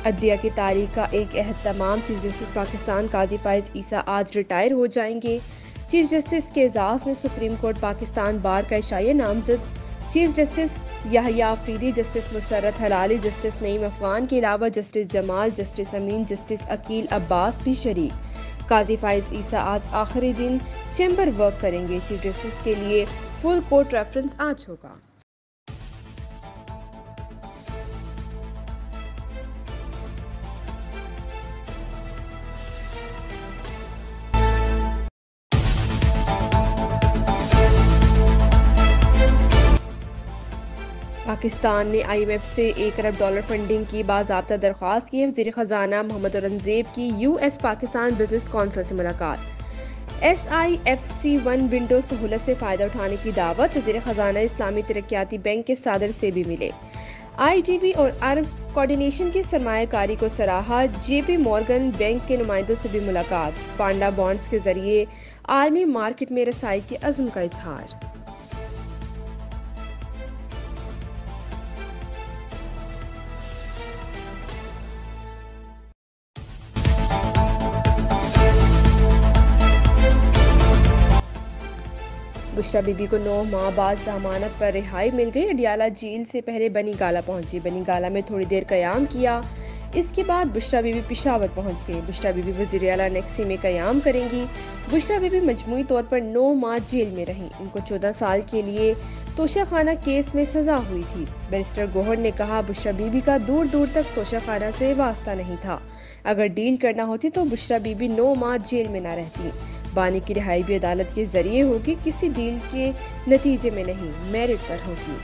अदलिया की तारीख का एक अहद तमाम। चीफ जस्टिस पाकिस्तान काजी फाइज ईसा आज रिटायर हो जाएंगे। चीफ जस्टिस के एजाज में सुप्रीम कोर्ट पाकिस्तान बार का इशाया नामजद। Chief justice Yahya Afridi, justice Musarrat Hilali, justice Naeem Afghan के अलावा justice Jamal, justice Amin, justice Aqeel Abbas भी शरीक। काजी फाइज ईसा आज आखिरी दिन चैम्बर वर्क करेंगे। चीफ जस्टिस के लिए फुल कोर्ट रेफरेंस आज होगा। पाकिस्तान ने IMF से $1 अरब फंडिंग की बाज़ाब्ता दरख्वास्त की है। वज़ीर ख़जाना मोहम्मद औरंगज़ेब की US पाकिस्तान बिजनेस कौंसिल से मुलाकात। SIFC1 विंडो सहूलत से फ़ायदा उठाने की दावत। वज़ीर ख़जाना इस्लामी तरक्याती बैंक के सदर से भी मिले। IDB और अरब कोऑर्डिनेशन की सरमायाकारी को सराहा। JP मॉर्गन बैंक के नुमाइंदों से भी मुलाकात। पांडा बॉन्ड्स के जरिए आलमी मार्केट में रसाई के अज़्म का इजहार। बुशरा बीबी को 9 माह बाद जमानत पर रिहाई मिल गई। अडियाला जेल से पहले बनी गाला पहुंची। बनी गाला में थोड़ी देर कयाम किया। इसके बाद बुशरा बीबी पिशावर पहुंच गई। बुशरा बीबी वज़ीर आला नेक्सी में कयाम करेंगी। बुशरा बीबी मजमूई तौर पर 9 माह जेल में रहीं। इनको 14 साल के लिए तोशाखाना केस में सजा हुई थी। बैरिस्टर गोहर ने कहा, बुशरा बीबी का दूर दूर तक तोशाखाना से वास्ता नहीं था। अगर डील करना होती तो बुशरा बीबी 9 माह जेल में न रहती। बानी की रिहाई भी अदालत के जरिए होगी, किसी डील के नतीजे में नहीं, मेरिट पर होगी।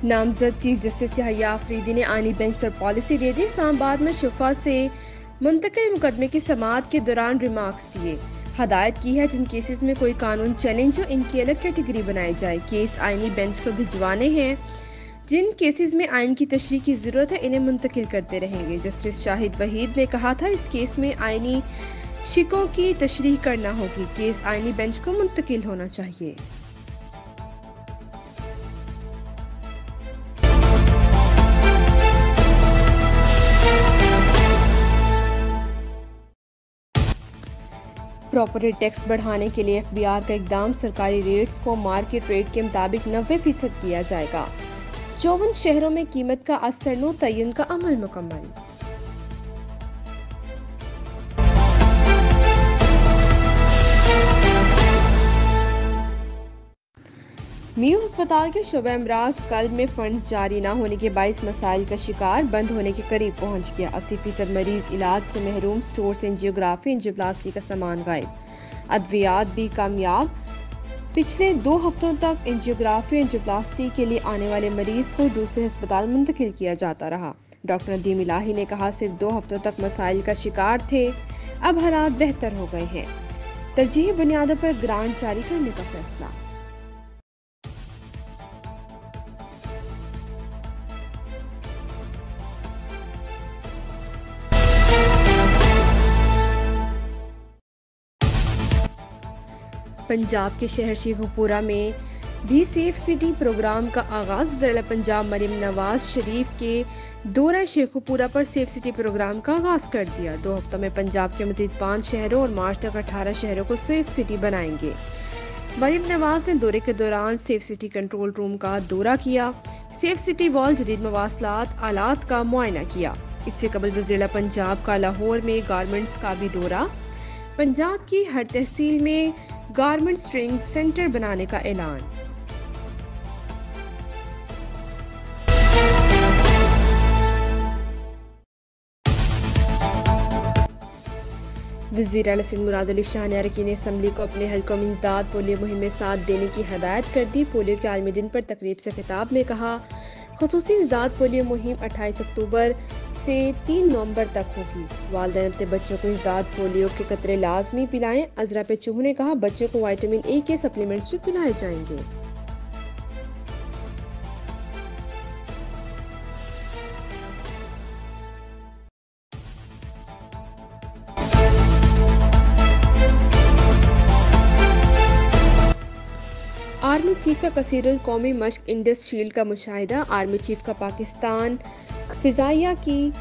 नामजद चीफ जस्टिस याहिया अफरीदी ने आनी बेंच पर पॉलिसी दे दी। इस्लामाबाद में शुफा से मुंतकिल मुकदमे की समाअत के दौरान रिमार्क्स दिए। हदायत की है जिन केसेस में कोई कानून चैलेंज हो इनकी अलग कैटेगरी बनाई जाए। केस आईनी बेंच को भिजवाने हैं। जिन केसेस में आइन की तशरीह की जरूरत है इन्हें मुंतकिल करते रहेंगे। जस्टिस शाहिद वहीद ने कहा था, इस केस में आइनी शिकों की तशरीह करना होगी। केस आइनी बेंच को मुंतकिल होना चाहिए। प्रॉपर्टी टैक्स बढ़ाने के लिए FBR का इकदाम। सरकारी रेट्स को मार्केट रेट के मुताबिक 90% किया जाएगा। 54 शहरों में कीमत का असरनो तयन का अमल मुकम्मल। मियो अस्पताल के शोबा अमराज कल्ब में फंड्स जारी न होने के 22 मसाइल का शिकार, बंद होने के करीब पहुंच गया। 80% मरीज इलाज से महरूम। स्टोर से एंजियोग्राफी एंजियोप्लास्टी का सामान गायब। अद्वियात भी कामयाब। पिछले 2 हफ्तों तक एंजियोग्राफी एंजियोप्लास्टी के लिए आने वाले मरीज को दूसरे अस्पताल मुंतकिल किया जाता रहा। डॉक्टर नदीम इलाही ने कहा, सिर्फ 2 हफ्तों तक मसाइल का शिकार थे, अब हालात बेहतर हो गए हैं। तरजीही बुनियादों पर ग्रांट जारी करने का फैसला। पंजाब के शहर शेखुपुरा में भी सेफ सिटी प्रोग्राम का आगाज। वज़ीर पंजाब मरियम नवाज शरीफ के दौरा शेखुपुरा पर सेफ सिटी प्रोग्राम का आगाज कर दिया। 2 हफ्तों में पंजाब के मजीद 5 शहरों और मार्च तक 18 शहरों को सेफ सिटी बनाएंगे। मरियम नवाज ने दौरे के दौरान सेफ सिटी कंट्रोल रूम का दौरा किया। सेफ सिटी वॉल, जदीद मवासलात आलात का मुआयना किया। इससे कबल वज़ीर पंजाब का लाहौर में गारमेंट्स का भी दौरा। पंजाब की हर तहसील में गारमेंट ट्रेनिंग सेंटर बनाने का ऐलान। वज़ीर आला सिंध मुराद अली शाह ने अरकान असम्बली को अपने हल्कों में इंसदाद पोलियो मुहिम में साथ देने की हदायत कर दी। पोलियो के आलमी दिन पर तकरीब से खिताब में कहा, खुसूसी इंसदाद पोलियो मुहिम 28 अक्टूबर से 3 नवंबर तक होगी। वालिदैन अपने बच्चों को इंसदाद पोलियो के कतरे लाजमी पिलाएं। अजरा पेचूह ने कहा, बच्चों को विटामिन ए के सप्लीमेंट्स भी पिलाए जाएंगे। आर्मी चीफ का कसीरुल कौमी मश्क इंडस शील्ड का मुशाहिदा। आर्मी चीफ का पाकिस्तान फिजाइया की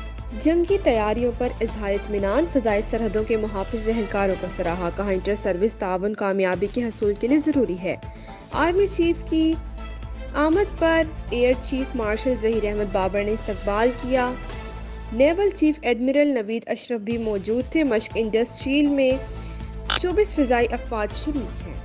जंगी तैयारियों पर इजहार इत्मीनान। फ़िज़ाई सरहदों के मुहाफ़िज़ एहलकारों का सराहा। कहा इंटर सर्विस ताउन कामयाबी के हसूल के लिए ज़रूरी है। आर्मी चीफ की आमद पर air chief marshal Zaheer Ahmed Babar ने इस्तकबाल किया। Naval chief admiral Naveed Ashraf भी मौजूद थे। मश्क इंडस शील्ड में 24 फ़िज़ाई अफ़वाज शरीक हैं।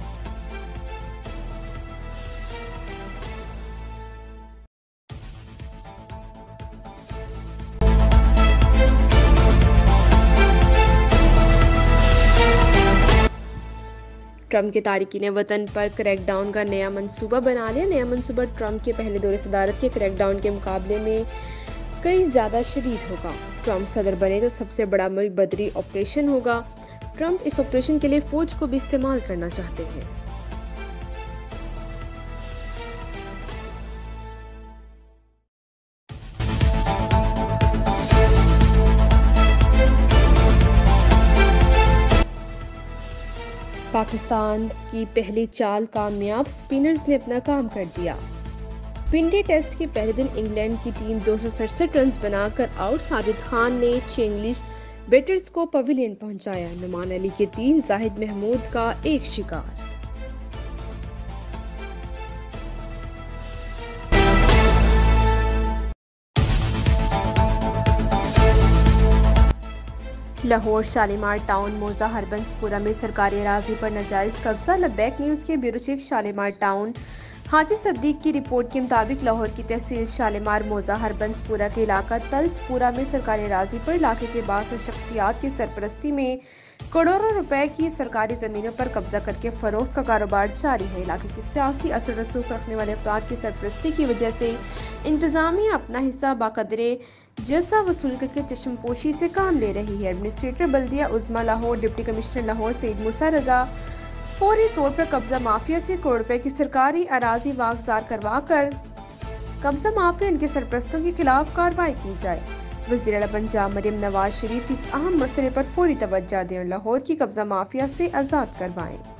ट्रंप के तारिकीन वतन पर क्रैकडाउन का नया मंसूबा बना लिया। नया मंसूबा ट्रंप के पहले दौरे सदारत के क्रैकडाउन के मुकाबले में कई ज़्यादा शदीद होगा। ट्रंप सदर बने तो सबसे बड़ा मुल्क बदरी ऑपरेशन होगा। ट्रंप इस ऑपरेशन के लिए फौज को भी इस्तेमाल करना चाहते हैं। पाकिस्तान की पहली चाल कामयाब। स्पिनर्स ने अपना काम कर दिया। विनडे टेस्ट के पहले दिन इंग्लैंड की टीम 267 रन बनाकर आउट। साजिद खान ने 6 इंग्लिश बैटर्स को पवेलियन पहुंचाया। नुमान अली के 3, जाहिद महमूद का 1 शिकार। लाहौर शालीमार टाउन मौजा हरबंसपुरा में सरकारी अराजी पर नाजायज कब्जा। लबैक न्यूज़ के ब्यूरो चीफ शालीमार टाउन हाजी सद्दीक की रिपोर्ट के मुताबिक लाहौर की तहसील शालीमार मौजा हरबंसपुरा के इलाका तल्सपुरा में सरकारी अराजी पर इलाके के बाद शख्सियात की सरपरस्ती में करोड़ों रुपए की सरकारी ज़मीनों पर कब्जा करके फरोख्त का कारोबार जारी है। इलाके की सियासी असर रसूख रखने वाले अफराद की सरपरस्ती की वजह से इंतजामिया अपना हिस्सा बाकदरे जैसा वसूल करके चश्मपोशी से काम ले रही है। एडमिनिस्ट्रेटर बल्दिया उज़्मा लाहौर डिप्टी कमिश्नर लाहौर सईद मूसा रजा फौरी तौर पर कब्जा माफिया से करोड़ रुपए की सरकारी अराजी वागजार करवा कर कब्जा माफिया इनके सरपरस्तों के खिलाफ कार्रवाई की जाए। वज़ीर आला पंजाब मरियम नवाज शरीफ इस अहम मसले पर फौरी तवज्जो दें और लाहौर की कब्जा माफिया से आज़ाद करवाएं।